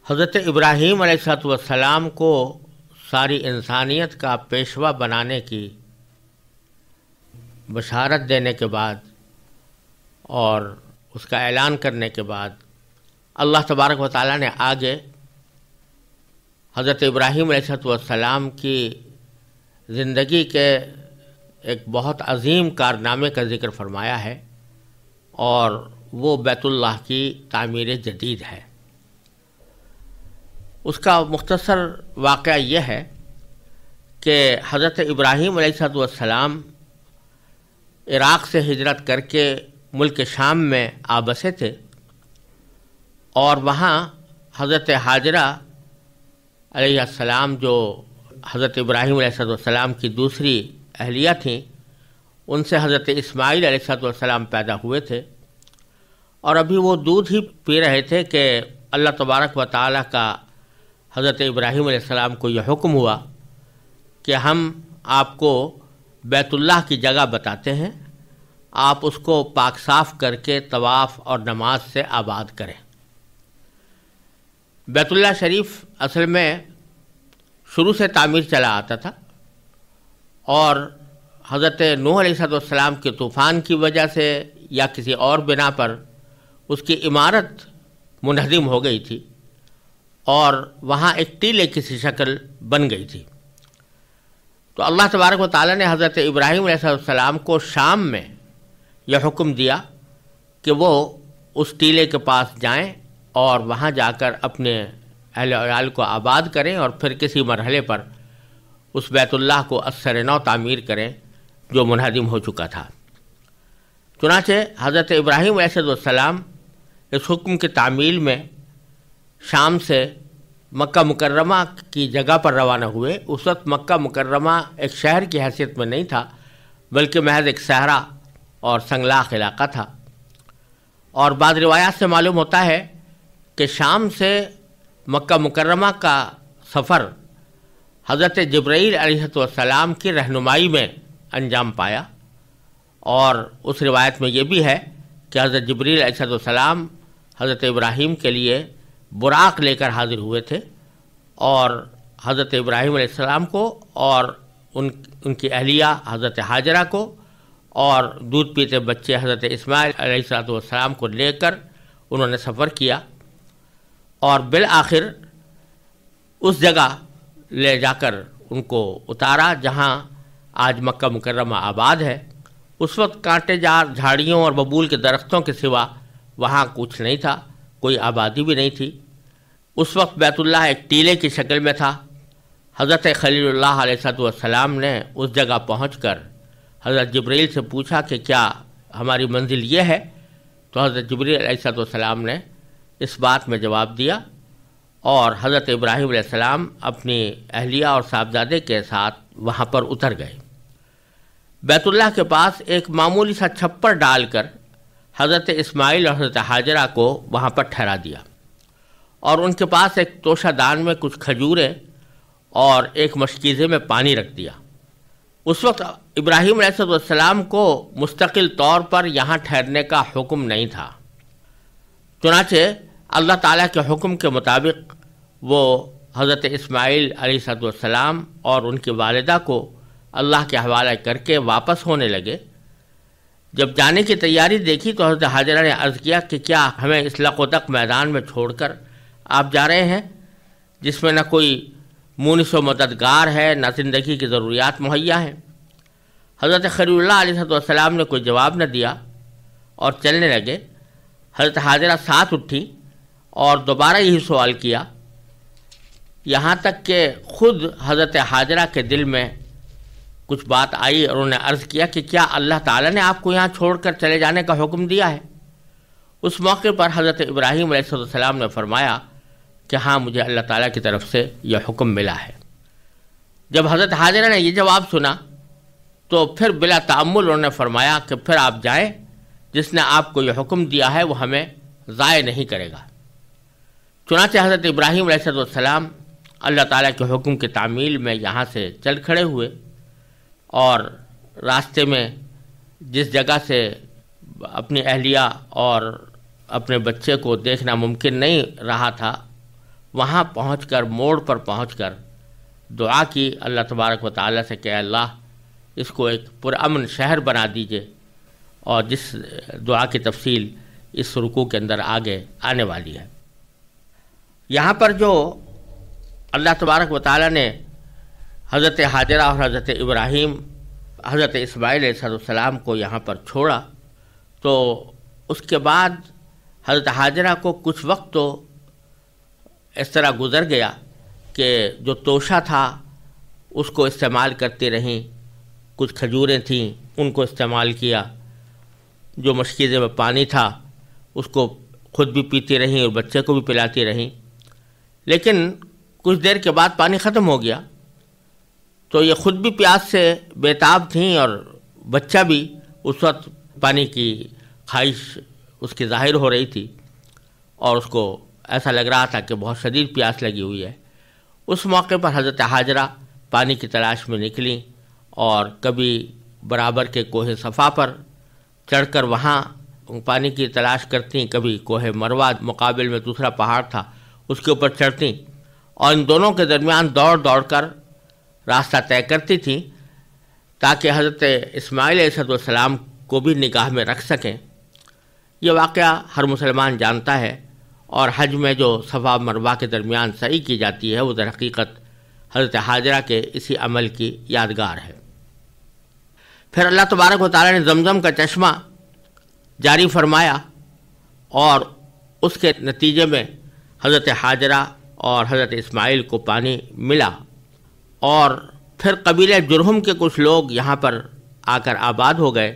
حضرت ابراہیم علیہ السلام کو ساری انسانیت کا پیشوا بنانے کی بشارت دینے کے بعد اور اس کا اعلان کرنے کے بعد اللہ تبارک و تعالیٰ نے آگے حضرت ابراہیم علیہ السلام کی زندگی کے ایک بہت عظیم کارنامے کا ذکر فرمایا ہے، اور وہ بیت اللہ کی تعمیر جدید ہے۔ اس کا مختصر واقعہ یہ ہے کہ حضرت ابراہیم علیہ السلام عراق سے ہجرت کر کے ملک شام میں آبسے تھے، اور وہاں حضرت حاجرہ علیہ السلام جو حضرت ابراہیم علیہ السلام کی دوسری اہلیہ تھیں، ان سے حضرت اسماعیل علیہ السلام پیدا ہوئے تھے، اور ابھی وہ دودھ ہی پی رہے تھے کہ اللہ تبارک و تعالیٰ کا حضرت ابراہیم علیہ السلام کو یہ حکم ہوا کہ ہم آپ کو بیت اللہ کی جگہ بتاتے ہیں، آپ اس کو پاک صاف کر کے طواف اور نماز سے آباد کریں۔ بیت اللہ شریف اصل میں شروع سے تعمیر چلا آتا تھا، اور حضرت نوح علیہ السلام کے طوفان کی وجہ سے یا کسی اور بنا پر اس کی عمارت منہدم ہو گئی تھی، اور وہاں ایک ٹیلے کی سی شکل بن گئی تھی۔ تو اللہ تبارک و تعالیٰ نے حضرت ابراہیم علیہ السلام کو شام میں یہ حکم دیا کہ وہ اس ٹیلے کے پاس جائیں اور وہاں جا کر اپنے اہل عیال کو آباد کریں، اور پھر کسی مرحلے پر اس بیت اللہ کو ازسر نو تعمیر کریں جو منہدم ہو چکا تھا۔ چنانچہ حضرت ابراہیم علیہ السلام اس حکم کی تعمیل میں شام سے مکہ مکرمہ کی جگہ پر روانہ ہوئے۔ اس وقت مکہ مکرمہ ایک شہر کی حیثیت میں نہیں تھا، بلکہ محض ایک صحرا اور سنگلاخ علاقہ تھا، اور بعض روایات سے معلوم ہوتا ہے کہ شام سے مکہ مکرمہ کا سفر حضرت جبرائیل علیہ السلام کی رہنمائی میں انجام پایا، اور اس روایت میں یہ بھی ہے کہ حضرت جبرائیل علیہ السلام حضرت ابراہیم کے لیے براق لے کر حاضر ہوئے تھے، اور حضرت ابراہیم علیہ السلام کو اور ان کی اہلیہ حضرت حاجرہ کو اور دودھ پیتے بچے حضرت اسماعیل علیہ السلام کو لے کر انہوں نے سفر کیا، اور بالآخر اس جگہ لے جا کر ان کو اتارا جہاں آج مکہ مکرمہ آباد ہے۔ اس وقت کانٹے جار جھاڑیوں اور ببول کے درختوں کے سوا وہاں کچھ نہیں تھا، کوئی آبادی بھی نہیں تھی۔ اس وقت بیت اللہ ایک ٹیلے کی شکل میں تھا۔ حضرت خلیل اللہ علیہ السلام نے اس جگہ پہنچ کر حضرت جبرائیل سے پوچھا کہ کیا ہماری منزل یہ ہے؟ تو حضرت جبرائیل علیہ السلام نے اس بات میں جواب دیا، اور حضرت ابراہیم علیہ السلام اپنی اہلیہ اور صاحبزادے کے ساتھ وہاں پر اتر گئے۔ بیت اللہ کے پاس ایک معمولی سا چھپر ڈال کر حضرت اسماعیل اور حضرت حاجرہ کو وہاں پر ٹھہرا دیا، اور ان کے پاس ایک توشہ دان میں کچھ کھجوریں اور ایک مشکیزے میں پانی رکھ دیا۔ اس وقت ابراہیم علیہ السلام کو مستقل طور پر یہاں ٹھہرنے کا حکم نہیں تھا، چنانچہ اللہ تعالیٰ کے حکم کے مطابق وہ حضرت اسماعیل علیہ السلام اور ان کی والدہ کو اللہ کے حوالہ کر کے واپس ہونے لگے۔ جب جانے کی تیاری دیکھی تو حضرت حاجرہ نے عرض کیا کہ کیا ہمیں اس لقودق میدان میں چھوڑ کر آپ جا رہے ہیں، جس میں نہ کوئی مونس و مددگار ہے، نہ زندگی کی ضروریات مہیا ہیں؟ حضرت خلیل اللہ علیہ السلام نے کوئی جواب نہ دیا اور چلنے لگے۔ حضرت حاجرہ ساتھ اٹھی اور دوبارہ یہی سوال کیا، یہاں تک کہ خود حضرت حاجرہ کے دل میں کچھ بات آئی، اور انہوں نے عرض کیا کہ کیا اللہ تعالیٰ نے آپ کو یہاں چھوڑ کر چلے جانے کا حکم دیا ہے؟ اس موقع پر حضرت ابراہیم علیہ السلام نے فرمایا کہ ہاں، مجھے اللہ تعالیٰ کی طرف سے یہ حکم ملا ہے۔ جب حضرت حاجرہ نے یہ جواب سنا تو پھر بلا تأمل انہوں نے فرمایا کہ پھر آپ جائیں، جس نے آپ کو یہ حکم دیا ہے وہ ہمیں ضائع نہیں کرے گا۔ چنانچہ حضرت ابراہیم علیہ السلام اللہ تعالیٰ کے حکم کی تعمیل میں یہاں سے چل کھڑے ہوئے، اور راستے میں جس جگہ سے اپنی اہلیہ اور اپنے بچے کو دیکھنا ممکن نہیں رہا تھا، وہاں پہنچ کر موڑ پر پہنچ کر دعا کی اللہ تبارک و تعالیٰ سے کہ اللہ اس کو ایک پرامن شہر بنا دیجئے، اور جس دعا کی تفصیل اس رکوع کے اندر آگے آنے والی ہے۔ یہاں پر جو اللہ تبارک و تعالیٰ نے حضرت حاجرہ اور حضرت ابراہیم، حضرت اسماعیل علیہ السلام کو یہاں پر چھوڑا، تو اس کے بعد حضرت حاجرہ کو کچھ وقت تو اس طرح گزر گیا کہ جو توشہ تھا اس کو استعمال کرتی رہیں، کچھ کھجوریں تھیں ان کو استعمال کیا، جو مشکیزے میں پانی تھا اس کو خود بھی پیتی رہیں اور بچے کو بھی پلاتی رہیں۔ لیکن کچھ دیر کے بعد پانی ختم ہو گیا، تو یہ خود بھی پیاس سے بےتاب تھیں اور بچہ بھی اس وقت پانی کی خواہش اس کی ظاہر ہو رہی تھی، اور اس کو ایسا لگ رہا تھا کہ بہت شدید پیاس لگی ہوئی ہے۔ اس موقع پر حضرت حاجرہ پانی کی تلاش میں نکلیں، اور کبھی برابر کے کوہ صفا پر چڑھ کر وہاں پانی کی تلاش کرتیں، کبھی کوہ مروہ مقابل میں دوسرا پہاڑ تھا اس کے اوپر چڑھتیں، اور ان دونوں کے درمیان دوڑ دوڑ کر راستہ طے کرتی تھیں تاکہ حضرت اسماعیل علیہ السلام کو بھی نگاہ میں رکھ سکیں۔ یہ واقعہ ہر مسلمان جانتا ہے، اور حج میں جو صفا مروہ کے درمیان سعی کی جاتی ہے وہ در حقیقت حضرت حاجرہ کے اسی عمل کی یادگار ہے۔ پھر اللہ تبارک و تعالیٰ نے زمزم کا چشمہ جاری فرمایا، اور اس کے نتیجے میں حضرت حاجرہ اور حضرت اسماعیل کو پانی ملا، اور پھر قبیلہ جرہم کے کچھ لوگ یہاں پر آ کر آباد ہو گئے،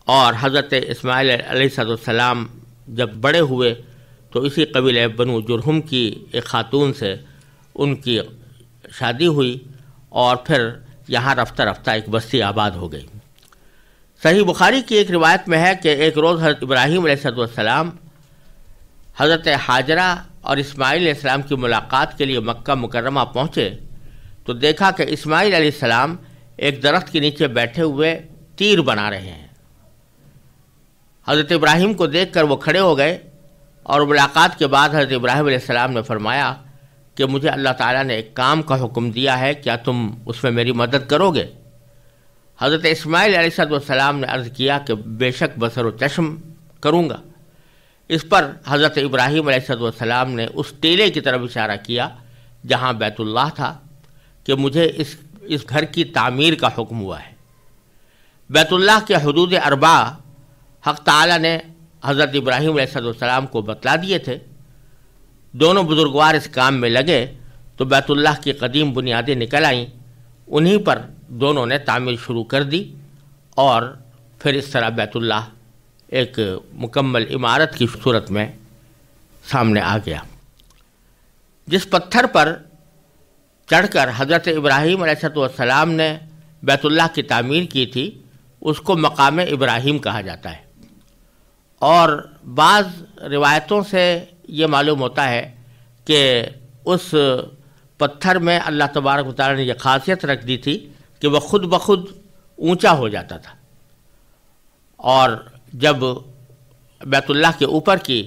اور حضرت اسماعیل علیہ السلام جب بڑے ہوئے تو اسی قبیلہ بنو جرہم کی ایک خاتون سے ان کی شادی ہوئی، اور پھر یہاں رفتہ رفتہ ایک بستی آباد ہو گئی۔ صحیح بخاری کی ایک روایت میں ہے کہ ایک روز حضرت ابراہیم علیہ السلام حضرت حاجرہ اور اسماعیل علیہ السلام کی ملاقات کے لیے مکہ مکرمہ پہنچے تو دیکھا کہ اسماعیل علیہ السلام ایک درخت کے نیچے بیٹھے ہوئے تیر بنا رہے ہیں۔ حضرت ابراہیم کو دیکھ کر وہ کھڑے ہو گئے، اور ملاقات کے بعد حضرت ابراہیم علیہ السلام نے فرمایا کہ مجھے اللہ تعالیٰ نے ایک کام کا حکم دیا ہے، کیا تم اس میں میری مدد کرو گے؟ حضرت اسماعیل علیہ السلام نے عرض کیا کہ بے شک بصر و چشم کروں گا۔ اس پر حضرت ابراہیم علیہ السلام نے اس ٹیلے کی طرف اشارہ کیا جہاں بیت اللہ تھا کہ مجھے اس گھر کی تعمیر کا حکم ہوا ہے۔ بیت اللہ کے حدود اربع حق تعالیٰ نے حضرت ابراہیم علیہ السلام کو بتلا دیے تھے۔ دونوں بزرگوار اس کام میں لگے تو بیت اللہ کی قدیم بنیادیں نکل آئیں، انہی پر دونوں نے تعمیر شروع کر دی، اور پھر اس طرح بیت اللہ ایک مکمل عمارت کی صورت میں سامنے آ گیا۔ جس پتھر پر چڑھ کر حضرت ابراہیم علیہ السلام نے بیت اللہ کی تعمیر کی تھی اس کو مقام ابراہیم کہا جاتا ہے، اور بعض روایتوں سے یہ معلوم ہوتا ہے کہ اس پتھر میں اللہ تبارک و تعالیٰ نے یہ خاصیت رکھ دی تھی کہ وہ خود بخود اونچا ہو جاتا تھا، اور جب بیت اللہ کے اوپر کی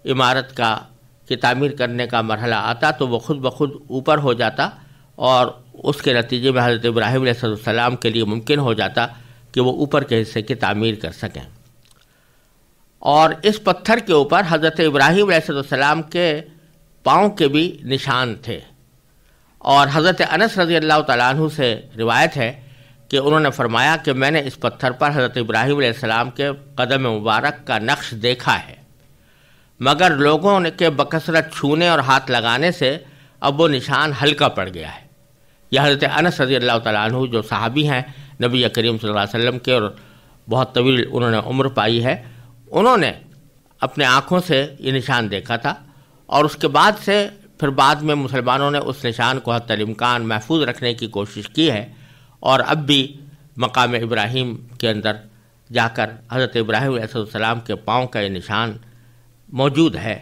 عمارت کی تعمیر کرنے کا مرحلہ آتا تو وہ خود بخود اوپر ہو جاتا، اور اس کے نتیجے میں حضرت ابراہیم علیہ السلام کے لیے ممکن ہو جاتا کہ وہ اوپر کے حصے کی تعمیر کر سکیں۔ اور اس پتھر کے اوپر حضرت ابراہیم علیہ السلام کے پاؤں کے بھی نشان تھے، اور حضرت انس رضی اللہ تعالیٰ عنہ سے روایت ہے کہ انہوں نے فرمایا کہ میں نے اس پتھر پر حضرت ابراہیم علیہ السلام کے قدم مبارک کا نقش دیکھا ہے، مگر لوگوں کے بکثرت چھونے اور ہاتھ لگانے سے اب وہ نشان ہلکا پڑ گیا ہے۔ یہ حضرت انس رضی اللہ تعالیٰ عنہ جو صحابی ہیں نبی کریم صلی اللہ علیہ وسلم کے، اور بہت طویل انہوں نے عمر پائی ہے، انہوں نے اپنے آنکھوں سے یہ نشان دیکھا تھا، اور اس کے بعد سے پھر بعد میں مسلمانوں نے اس نشان کو حتی الامکان محفوظ رکھنے کی کوشش کی ہے، اور اب بھی مقام ابراہیم کے اندر جا کر حضرت ابراہیم علیہ السلام کے پاؤں کا یہ نشان موجود ہے۔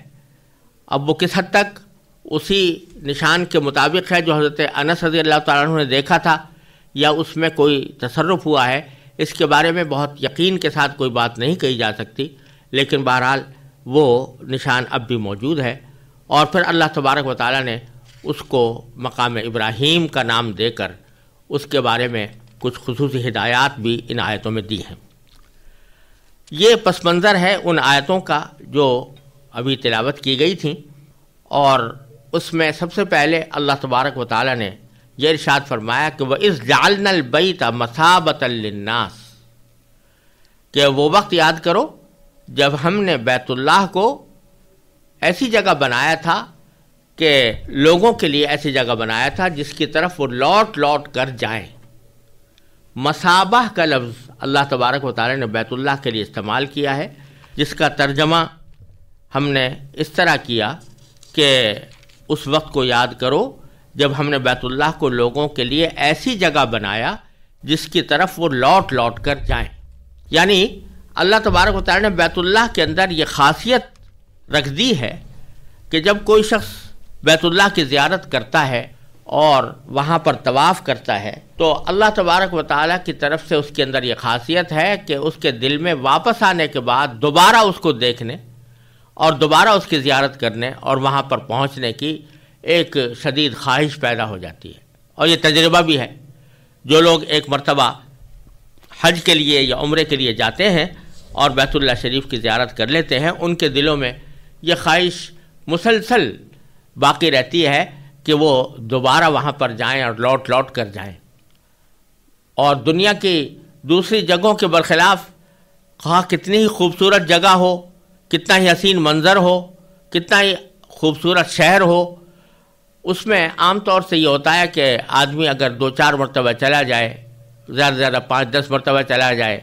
اب وہ کس حد تک اسی نشان کے مطابق ہے جو حضرت انس رضی اللہ تعالیٰ عنہ نے دیکھا تھا، یا اس میں کوئی تصرف ہوا ہے، اس کے بارے میں بہت یقین کے ساتھ کوئی بات نہیں کہی جا سکتی، لیکن بہرحال وہ نشان اب بھی موجود ہے، اور پھر اللہ تبارک و تعالیٰ نے اس کو مقام ابراہیم کا نام دے کر اس کے بارے میں کچھ خصوصی ہدایات بھی ان آیتوں میں دی ہیں۔ یہ پس منظر ہے ان آیتوں کا جو ابھی تلاوت کی گئی تھیں، اور اس میں سب سے پہلے اللہ تبارک و تعالیٰ نے یہ ارشاد فرمایا کہ وَإِذْ جَعَلْنَا الْبَيْتَ مَثَابَةً لِلنَّاسِ، کہ وہ وقت یاد کرو جب ہم نے بیت اللہ کو ایسی جگہ بنایا تھا کہ لوگوں کے لیے ایسی جگہ بنایا تھا جس کی طرف وہ لوٹ لوٹ کر جائیں۔ مثابہ کا لفظ اللہ تبارک و تعالی نے بیت اللہ کے لیے استعمال کیا ہے، جس کا ترجمہ ہم نے اس طرح کیا کہ اس وقت کو یاد کرو جب ہم نے بیت اللہ کو لوگوں کے لیے ایسی جگہ بنایا جس کی طرف وہ لوٹ لوٹ کر جائیں۔ یعنی اللہ تبارک و تعالی نے بیت اللہ کے اندر یہ خاصیت رکھ دی ہے کہ جب کوئی شخص بیت اللہ کی زیارت کرتا ہے اور وہاں پر طواف کرتا ہے تو اللہ تبارک و تعالیٰ کی طرف سے اس کے اندر یہ خاصیت ہے کہ اس کے دل میں واپس آنے کے بعد دوبارہ اس کو دیکھنے اور دوبارہ اس کی زیارت کرنے اور وہاں پر پہنچنے کی ایک شدید خواہش پیدا ہو جاتی ہے۔ اور یہ تجربہ بھی ہے، جو لوگ ایک مرتبہ حج کے لیے یا عمرے کے لیے جاتے ہیں اور بیت اللہ شریف کی زیارت کر لیتے ہیں، ان کے دلوں میں یہ خواہش مسلسل باقی رہتی ہے کہ وہ دوبارہ وہاں پر جائیں اور لوٹ لوٹ کر جائیں۔ اور دنیا کی دوسری جگہوں کے برخلاف خواہ کتنی ہی خوبصورت جگہ ہو، کتنا ہی حسین منظر ہو، کتنا ہی خوبصورت شہر ہو، اس میں عام طور سے یہ ہوتا ہے کہ آدمی اگر 2-4 مرتبہ چلا جائے، زیادہ سے زیادہ 5-10 مرتبہ چلا جائے،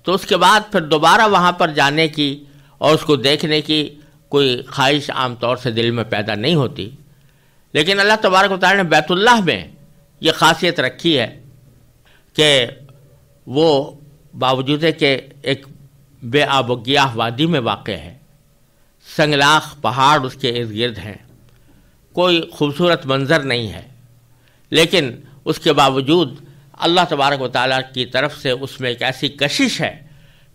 تو اس کے بعد پھر دوبارہ وہاں پر جانے کی اور اس کو دیکھنے کی کوئی خواہش عام طور سے دل میں پیدا نہیں ہوتی۔ لیکن اللہ تبارک و تعالی نے بیت اللہ میں یہ خاصیت رکھی ہے کہ وہ باوجود ہے کہ ایک بے آب و گیاہ وادی میں واقع ہے، سنگلاخ پہاڑ اس کے ارد گرد ہیں، کوئی خوبصورت منظر نہیں ہے، لیکن اس کے باوجود اللہ تبارک و تعالیٰ کی طرف سے اس میں ایک ایسی کشش ہے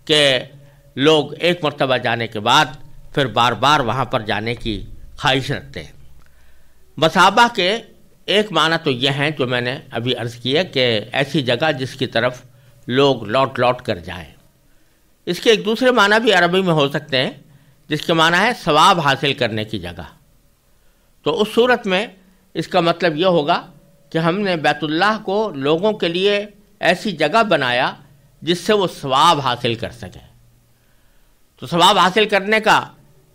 کہ لوگ ایک مرتبہ جانے کے بعد پھر بار بار وہاں پر جانے کی خواہش رکھتے ہیں۔ مثابہ کے ایک معنی تو یہ ہیں جو میں نے ابھی عرض کیا کہ ایسی جگہ جس کی طرف لوگ لوٹ لوٹ کر جائیں۔ اس کے ایک دوسرے معنی بھی عربی میں ہو سکتے ہیں، جس کے معنی ہے ثواب حاصل کرنے کی جگہ۔ تو اس صورت میں اس کا مطلب یہ ہوگا کہ ہم نے بیت اللہ کو لوگوں کے لیے ایسی جگہ بنایا جس سے وہ ثواب حاصل کر سکیں۔ تو ثواب حاصل کرنے کا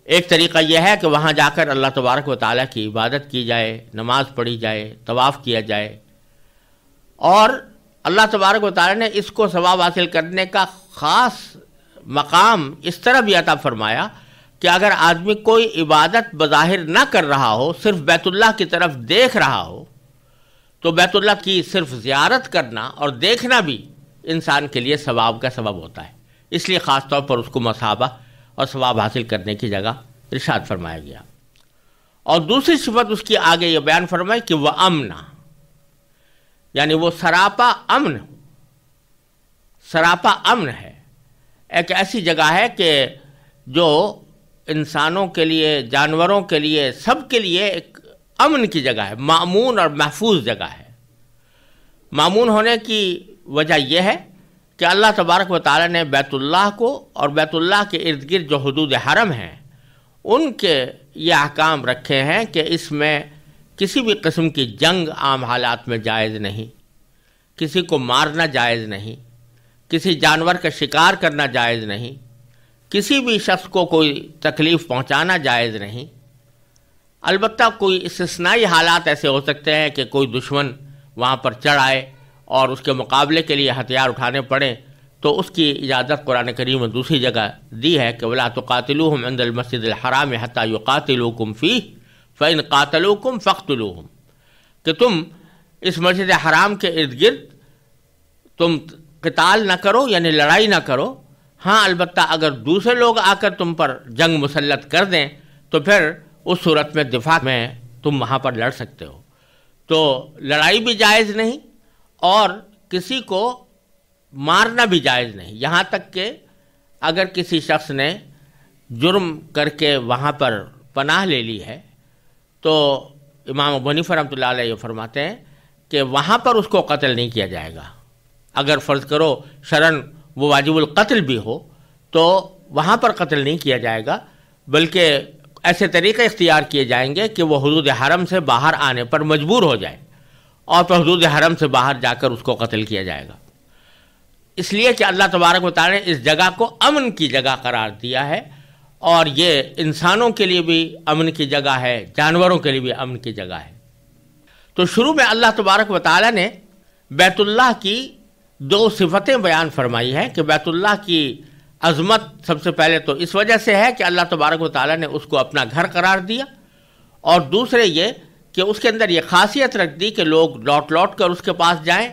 ایک طریقہ یہ ہے کہ وہاں جا کر اللہ تبارک و تعالیٰ کی عبادت کی جائے، نماز پڑھی جائے، طواف کیا جائے، اور اللہ تبارک و تعالیٰ نے اس کو ثواب حاصل کرنے کا خاص مقام اس طرح بھی عطا فرمایا کہ اگر آدمی کوئی عبادت بظاہر نہ کر رہا ہو، صرف بیت اللہ کی طرف دیکھ رہا ہو، تو بیت اللہ کی صرف زیارت کرنا اور دیکھنا بھی انسان کے لیے ثواب کا سبب ہوتا ہے۔ اس لیے خاص طور پر اس کو مثابہ اور ثواب حاصل کرنے کی جگہ ارشاد فرمایا گیا۔ اور دوسری صفت اس کی آگے یہ بیان فرمائی کہ وہ امن، یعنی وہ سراپا امن، سراپا امن ہے، ایک ایسی جگہ ہے کہ جو انسانوں کے لیے، جانوروں کے لیے، سب کے لیے ایک امن کی جگہ ہے، مامون اور محفوظ جگہ ہے۔ مامون ہونے کی وجہ یہ ہے کہ اللہ تبارک و تعالی نے بیت اللہ کو اور بیت اللہ کے ارد گرد جو حدود حرم ہیں ان کے یہ احکام رکھے ہیں کہ اس میں کسی بھی قسم کی جنگ عام حالات میں جائز نہیں، کسی کو مارنا جائز نہیں، کسی جانور کا شکار کرنا جائز نہیں، کسی بھی شخص کو کوئی تکلیف پہنچانا جائز نہیں۔ البتہ کوئی استثنائی حالات ایسے ہو سکتے ہیں کہ کوئی دشمن وہاں پر چڑھ آئے اور اس کے مقابلے کے لیے ہتھیار اٹھانے پڑیں، تو اس کی اجازت قرآن کریم میں دوسری جگہ دی ہے کہ وَلَا تُقَاتِلُوهُمْ عِنْدَ الْمَسْجِدِ الْحَرَامِ حَتَّى يُقَاتِلُوكُمْ فِيهِ فَإِنْ قَاتَلُوكُمْ فَاقْتُلُوهُمْ، کہ تم اس مسجد حرام کے ارد گرد تم قتال نہ کرو، یعنی لڑائی نہ کرو، ہاں البتہ اگر دوسرے لوگ آ کر تم پر جنگ مسلط کر دیں تو پھر اس صورت میں دفاع میں تم وہاں پر لڑ سکتے ہو۔ تو لڑائی بھی جائز نہیں اور کسی کو مارنا بھی جائز نہیں، یہاں تک کہ اگر کسی شخص نے جرم کر کے وہاں پر پناہ لے لی ہے تو امام ابو حنیفہ رحمۃ اللہ علیہ فرماتے ہیں کہ وہاں پر اس کو قتل نہیں کیا جائے گا. اگر فرض کرو شرعاً وہ واجب القتل بھی ہو تو وہاں پر قتل نہیں کیا جائے گا، بلکہ ایسے طریقے اختیار کیے جائیں گے کہ وہ حدود حرم سے باہر آنے پر مجبور ہو جائے اور پھر حدود حرم سے باہر جا کر اس کو قتل کیا جائے گا. اس لیے کہ اللہ تبارک و تعالی نے اس جگہ کو امن کی جگہ قرار دیا ہے، اور یہ انسانوں کے لیے بھی امن کی جگہ ہے، جانوروں کے لیے بھی امن کی جگہ ہے. تو شروع میں اللہ تبارک و تعالی نے بیت اللہ کی دو صفتیں بیان فرمائی ہیں کہ بیت اللہ کی عظمت سب سے پہلے تو اس وجہ سے ہے کہ اللہ تبارک و تعالی نے اس کو اپنا گھر قرار دیا، اور دوسرے یہ کہ اس کے اندر یہ خاصیت رکھ دی کہ لوگ لوٹ لوٹ کر اس کے پاس جائیں،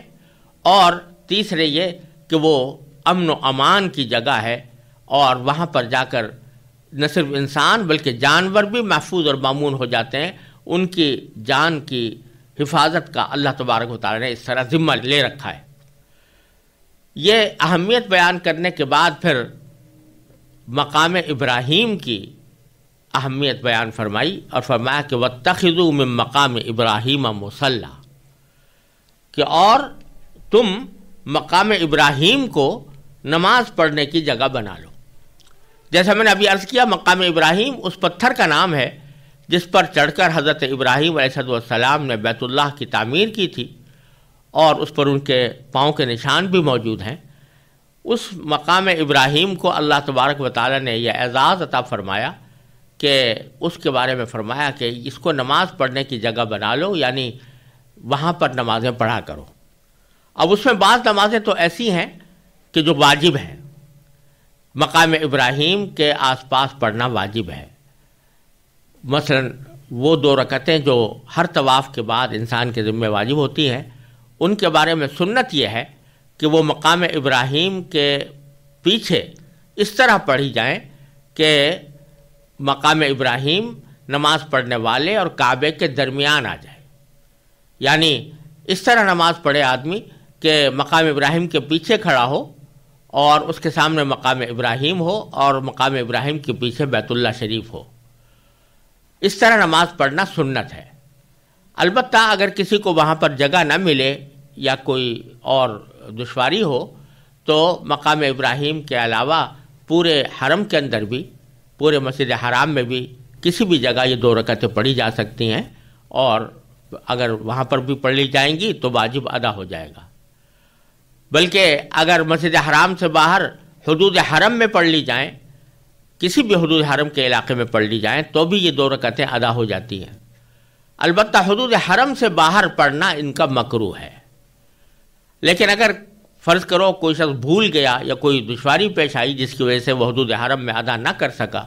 اور تیسرے یہ کہ وہ امن و امان کی جگہ ہے، اور وہاں پر جا کر نہ صرف انسان بلکہ جانور بھی محفوظ اور مامون ہو جاتے ہیں. ان کی جان کی حفاظت کا اللہ تبارک و تعالی نے اس طرح ذمہ لے رکھا ہے. یہ اہمیت بیان کرنے کے بعد پھر مقام ابراہیم کی اہمیت بیان فرمائی اور فرمایا کہ وَاتَّخِذُوا مِن مَقَامِ إِبْرَاهِيمَ مُصَلًّى، کہ اور تم مقام ابراہیم کو نماز پڑھنے کی جگہ بنا لو. جیسا میں نے ابھی عرض کیا، مقام ابراہیم اس پتھر کا نام ہے جس پر چڑھ کر حضرت ابراہیم علیہ السلام نے بیت اللہ کی تعمیر کی تھی، اور اس پر ان کے پاؤں کے نشان بھی موجود ہیں. اس مقام ابراہیم کو اللہ تبارک و تعالی نے یہ اعزاز عطا فرمایا کہ اس کے بارے میں فرمایا کہ اس کو نماز پڑھنے کی جگہ بنا لو، یعنی وہاں پر نمازیں پڑھا کرو. اب اس میں بعض نمازیں تو ایسی ہیں کہ جو واجب ہیں، مقام ابراہیم کے آس پاس پڑھنا واجب ہے. مثلا وہ 2 رکعتیں جو ہر طواف کے بعد انسان کے ذمہ واجب ہوتی ہیں، ان کے بارے میں سنت یہ ہے کہ وہ مقام ابراہیم کے پیچھے اس طرح پڑھی جائیں کہ مقام ابراہیم نماز پڑھنے والے اور کعبے کے درمیان آ جائے. یعنی اس طرح نماز پڑھے آدمی کہ مقام ابراہیم کے پیچھے کھڑا ہو اور اس کے سامنے مقام ابراہیم ہو اور مقام ابراہیم کے پیچھے بیت اللہ شریف ہو. اس طرح نماز پڑھنا سنت ہے. البتہ اگر کسی کو وہاں پر جگہ نہ ملے یا کوئی اور دشواری ہو تو مقام ابراہیم کے علاوہ پورے حرم کے اندر بھی، پورے مسجد حرام میں بھی کسی بھی جگہ یہ 2 رکعتیں پڑھی جا سکتی ہیں، اور اگر وہاں پر بھی پڑھ لی جائیں گی تو واجب ادا ہو جائے گا. بلکہ اگر مسجد حرام سے باہر حدود حرم میں پڑھ لی جائیں، کسی بھی حدود حرم کے علاقے میں پڑھ لی جائیں تو بھی یہ 2 رکعتیں ادا ہو جاتی ہیں. البتہ حدود حرم سے باہر پڑھنا ان کا مکروہ ہے. لیکن اگر فرض کرو کوئی شخص بھول گیا یا کوئی دشواری پیش آئی جس کی وجہ سے وہ حدود حرم میں ادا نہ کر سکا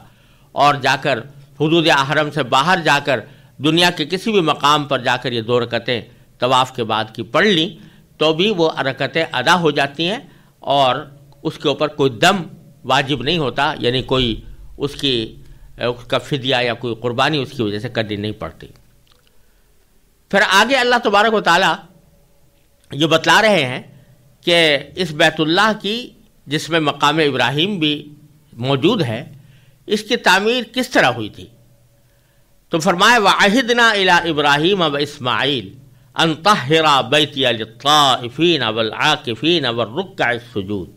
اور جا کر حدود حرم سے باہر جا کر دنیا کے کسی بھی مقام پر جا کر یہ 2 رکعتیں طواف کے بعد کی پڑھ لیں تو بھی وہ رکعتیں ادا ہو جاتی ہیں، اور اس کے اوپر کوئی دم واجب نہیں ہوتا، یعنی کوئی اس کا فدیہ یا کوئی قربانی اس کی وجہ سے کرنی نہیں پڑتی. پھر آگے اللہ تبارک و تعالیٰ یہ بتلا رہے ہیں کہ اس بیت اللہ کی جس میں مقام ابراہیم بھی موجود ہے، اس کی تعمیر کس طرح ہوئی تھی. تو فرمایا وَعَهِدْنَا إِلَىٰ إِبْرَاهِيمَ وَإِسْمَاعِيلَ أَن طَهِّرَا بَيْتِيَ لِلطَّائِفِينَ وَالْعَاكِفِينَ وَالرُّكَّعِ السُّجُودِ.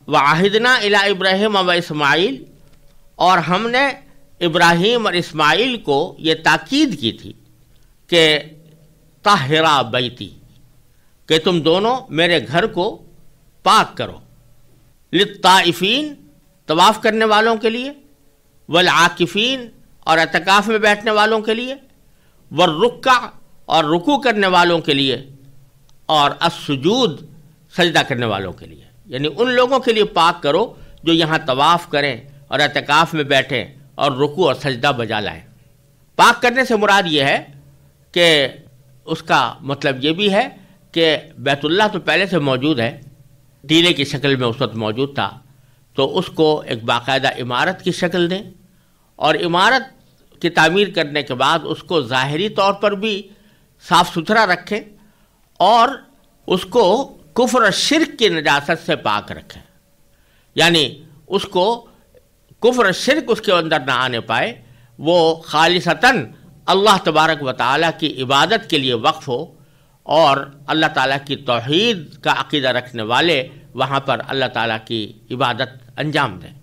وَعَهِدْنَا إِلَىٰ إِبْرَاهِيمَ وَإِسْمَاعِيلَ، اور ہم نے ابراہیم اور اسماعیل کو یہ تاکید کی تھی کہ طَهِّرَا بَيْتِي، کہ تم دونوں میرے گھر کو پاک کرو، للطائفین، طواف کرنے والوں کے لیے، والعاکفین، اور اعتکاف میں بیٹھنے والوں کے لیے، والرکع، اور رکوع کرنے والوں کے لیے، اور السجود، سجدہ کرنے والوں کے لیے. یعنی ان لوگوں کے لیے پاک کرو جو یہاں طواف کریں اور اعتکاف میں بیٹھیں اور رکوع اور سجدہ بجا لائیں. پاک کرنے سے مراد یہ ہے کہ اس کا مطلب یہ بھی ہے کہ بیت اللہ تو پہلے سے موجود ہے، ٹیلے کی شکل میں اس وقت موجود تھا، تو اس کو ایک باقاعدہ عمارت کی شکل دیں، اور عمارت کی تعمیر کرنے کے بعد اس کو ظاہری طور پر بھی صاف ستھرا رکھیں اور اس کو کفر و شرک کی نجاست سے پاک رکھیں. یعنی اس کو کفر و شرک اس کے اندر نہ آنے پائے، وہ خالصتاً اللہ تبارک و تعالیٰ کی عبادت کے لیے وقف ہو اور اللہ تعالیٰ کی توحید کا عقیدہ رکھنے والے وہاں پر اللہ تعالیٰ کی عبادت انجام دیں۔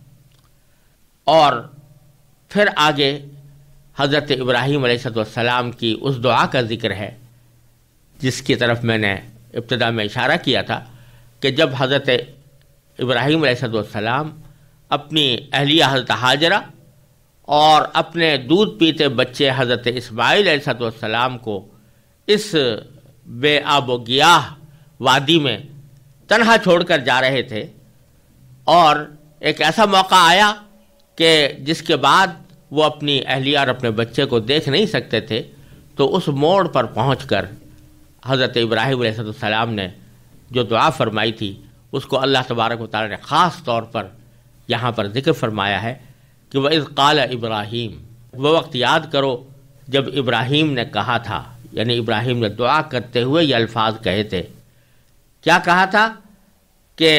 اور پھر آگے حضرت ابراہیم علیہ السلام کی اس دعا کا ذکر ہے جس کی طرف میں نے ابتدا میں اشارہ کیا تھا کہ جب حضرت ابراہیم علیہ السلام اپنی اہلیہ حضرت ہاجرہ اور اپنے دودھ پیتے بچے حضرت اسماعیل علیہ السلام کو اس بے آب و گیاہ وادی میں تنہا چھوڑ کر جا رہے تھے، اور ایک ایسا موقع آیا کہ جس کے بعد وہ اپنی اہلیہ اور اپنے بچے کو دیکھ نہیں سکتے تھے، تو اس موڑ پر پہنچ کر حضرت ابراہیم علیہ السلام نے جو دعا فرمائی تھی اس کو اللہ تبارک و تعالی نے خاص طور پر یہاں پر ذکر فرمایا ہے کہ وَإِذْ قَالَ ابراہیم، وہ وقت یاد کرو جب ابراہیم نے کہا تھا، یعنی ابراہیم نے دعا کرتے ہوئے یہ الفاظ کہے تھے۔ کیا کہا تھا کہ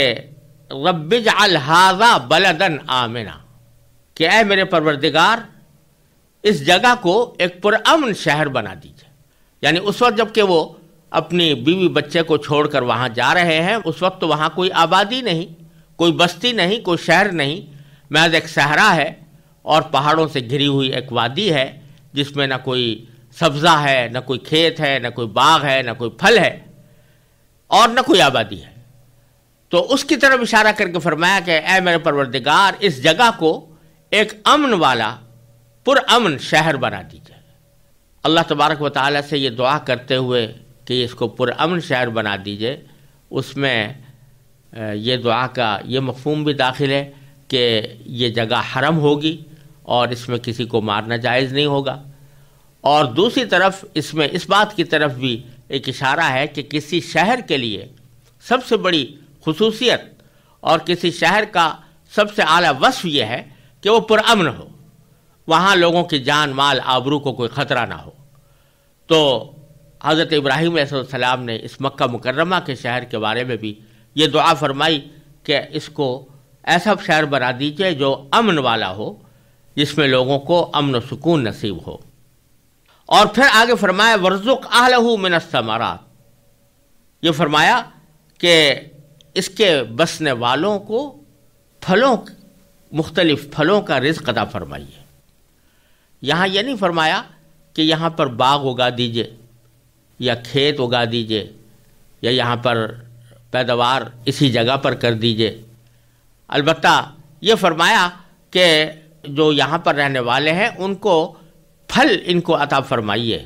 رب اجعل ھذا بلدا آمنا، کہ اے میرے پروردگار اس جگہ کو ایک پرامن شہر بنا دیجیے۔ یعنی اس وقت جب کہ وہ اپنی بیوی بچے کو چھوڑ کر وہاں جا رہے ہیں، اس وقت تو وہاں کوئی آبادی نہیں، کوئی بستی نہیں، کوئی شہر نہیں، محض ایک صحرا ہے اور پہاڑوں سے گھری ہوئی ایک وادی ہے جس میں نہ کوئی سبزہ ہے، نہ کوئی کھیت ہے، نہ کوئی باغ ہے، نہ کوئی پھل ہے اور نہ کوئی آبادی ہے۔ تو اس کی طرف اشارہ کر کے فرمایا کہ اے میرے پروردگار اس جگہ کو ایک امن والا پرامن شہر بنا دیجیے۔ اللہ تبارک و تعالیٰ سے یہ دعا کرتے ہوئے کہ اس کو پرامن شہر بنا دیجیے، اس میں یہ دعا کا یہ مفہوم بھی داخل ہے کہ یہ جگہ حرم ہوگی اور اس میں کسی کو مارنا جائز نہیں ہوگا، اور دوسری طرف اس میں اس بات کی طرف بھی ایک اشارہ ہے کہ کسی شہر کے لیے سب سے بڑی خصوصیت اور کسی شہر کا سب سے اعلیٰ وصف یہ ہے کہ وہ پرامن ہو، وہاں لوگوں کی جان مال آبرو کو کوئی خطرہ نہ ہو۔ تو حضرت ابراہیم علیہ السلام نے اس مکہ مکرمہ کے شہر کے بارے میں بھی یہ دعا فرمائی کہ اس کو ایسا شہر بنا دیجیے جو امن والا ہو، جس میں لوگوں کو امن و سکون نصیب ہو۔ اور پھر آگے فرمایا وَارْزُقْ أَهْلَهُ مِنَ الثَّمَرَاتِ، یہ فرمایا کہ اس کے بسنے والوں کو مختلف پھلوں کا رزق عطا فرمائیے۔ یہاں یہ نہیں فرمایا کہ یہاں پر باغ اگا دیجئے یا کھیت اگا دیجئے یا یہاں پر پیداوار اسی جگہ پر کر دیجئے، البتہ یہ فرمایا کہ جو یہاں پر رہنے والے ہیں ان کو پھل ان کو عطا فرمائیے،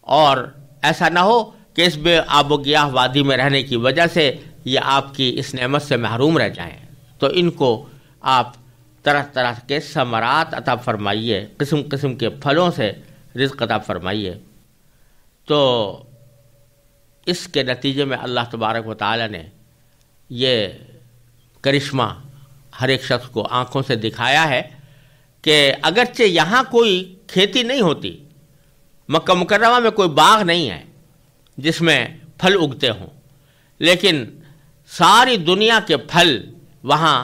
اور ایسا نہ ہو کہ اس بے آب و گیاہ وادی میں رہنے کی وجہ سے یہ آپ کی اس نعمت سے محروم رہ جائیں، تو ان کو آپ طرح طرح کے ثمرات عطا فرمائیے، قسم قسم کے پھلوں سے رزق عطا فرمائیے۔ تو اس کے نتیجے میں اللہ تبارک و تعالی نے یہ کرشمہ ہر ایک شخص کو آنکھوں سے دکھایا ہے کہ اگرچہ یہاں کوئی کھیتی نہیں ہوتی، مکہ مکرمہ میں کوئی باغ نہیں ہے جس میں پھل اگتے ہوں، لیکن ساری دنیا کے پھل وہاں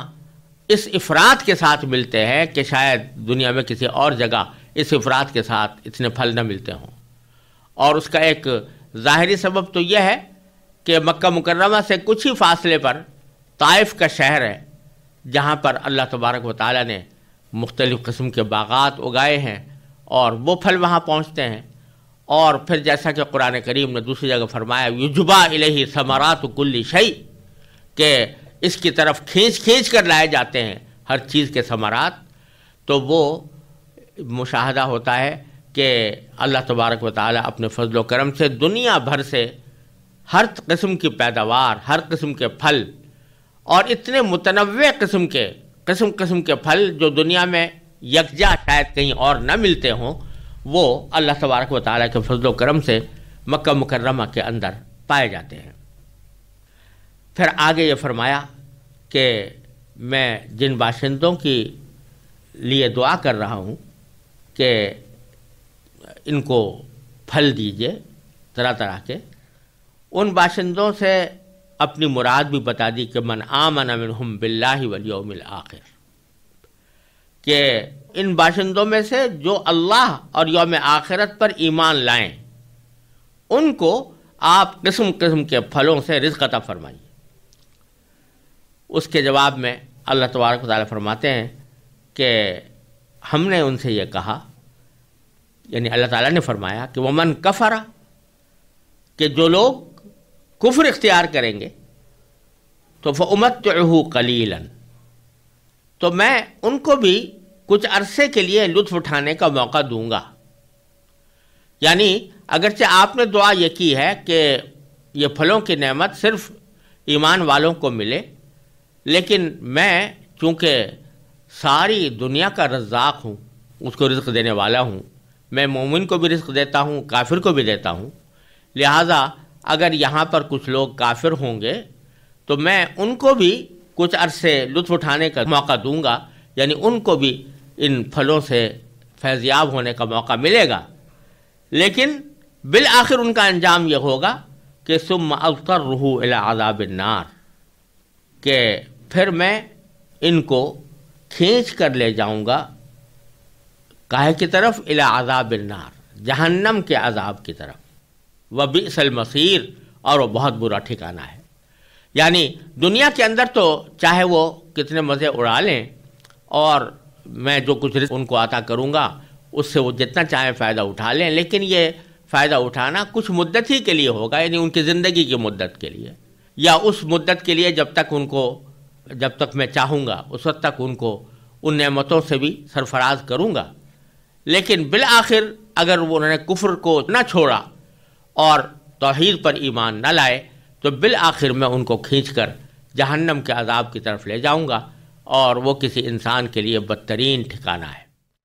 اس افراد کے ساتھ ملتے ہیں کہ شاید دنیا میں کسی اور جگہ اس افراد کے ساتھ اتنے پھل نہ ملتے ہوں۔ اور اس کا ایک ظاہری سبب تو یہ ہے کہ مکہ مکرمہ سے کچھ ہی فاصلے پر طائف کا شہر ہے جہاں پر اللہ تبارک و تعالیٰ نے مختلف قسم کے باغات اگائے ہیں اور وہ پھل وہاں پہنچتے ہیں۔ اور پھر جیسا کہ قرآن کریم نے دوسری جگہ فرمایا یجبا الیہ ثمرات کل شیء، کہ اس کی طرف کھینچ کر لائے جاتے ہیں ہر چیز کے ثمرات، تو وہ مشاہدہ ہوتا ہے کہ اللہ تبارک و تعالیٰ اپنے فضل و کرم سے دنیا بھر سے ہر قسم کی پیداوار، ہر قسم کے پھل، اور اتنے متنوع قسم کے پھل جو دنیا میں یکجا شاید کہیں اور نہ ملتے ہوں، وہ اللہ تبارک و تعالیٰ کے فضل و کرم سے مکہ مکرمہ کے اندر پائے جاتے ہیں۔ پھر آگے یہ فرمایا کہ میں جن باشندوں کی لیے دعا کر رہا ہوں کہ ان کو پھل دیجئے طرح طرح کے، ان باشندوں سے اپنی مراد بھی بتا دی کہ من آمن منہم باللہ والیوم الآخر، کہ ان باشندوں میں سے جو اللہ اور یوم آخرت پر ایمان لائیں ان کو آپ قسم قسم کے پھلوں سے رزق عطا فرمائیے۔ اس کے جواب میں اللہ تبارک و تعالیٰ فرماتے ہیں کہ ہم نے ان سے یہ کہا، یعنی اللہ تعالیٰ نے فرمایا کہ ومن کفر، کہ جو لوگ کفر اختیار کریں گے تو فأمتعہ قلیلا، تو میں ان کو بھی کچھ عرصے کے لیے لطف اٹھانے کا موقع دوں گا۔ یعنی اگرچہ آپ نے دعا یہ کی ہے کہ یہ پھلوں کی نعمت صرف ایمان والوں کو ملے، لیکن میں چونکہ ساری دنیا کا رزاق ہوں، اس کو رزق دینے والا ہوں، میں مومن کو بھی رزق دیتا ہوں، کافر کو بھی دیتا ہوں، لہٰذا اگر یہاں پر کچھ لوگ کافر ہوں گے تو میں ان کو بھی کچھ عرصے لطف اٹھانے کا موقع دوں گا، یعنی ان کو بھی ان پھلوں سے فیضیاب ہونے کا موقع ملے گا، لیکن بالآخر ان کا انجام یہ ہوگا کہ ثم اضطرہ الی عذاب النار، کہ پھر میں ان کو کھینچ کر لے جاؤں گا کاہے کی طرف؟ الی عذاب النار، جہنم کے عذاب کی طرف، وبئس المصیر، اور وہ بہت برا ٹھکانہ ہے۔ یعنی دنیا کے اندر تو چاہے وہ کتنے مزے اڑا لیں اور میں جو کچھ رزق ان کو عطا کروں گا اس سے وہ جتنا چاہیں فائدہ اٹھا لیں، لیکن یہ فائدہ اٹھانا کچھ مدت ہی کے لیے ہوگا، یعنی ان کی زندگی کی مدت کے لیے، یا اس مدت کے لیے جب تک میں چاہوں گا اس وقت تک ان کو ان نعمتوں سے بھی سرفراز کروں گا، لیکن بالآخر اگر انہوں نے کفر کو نہ چھوڑا اور توحید پر ایمان نہ لائے تو بالآخر میں ان کو کھینچ کر جہنم کے عذاب کی طرف لے جاؤں گا، اور وہ کسی انسان کے لیے بدترین ٹھکانہ ہے۔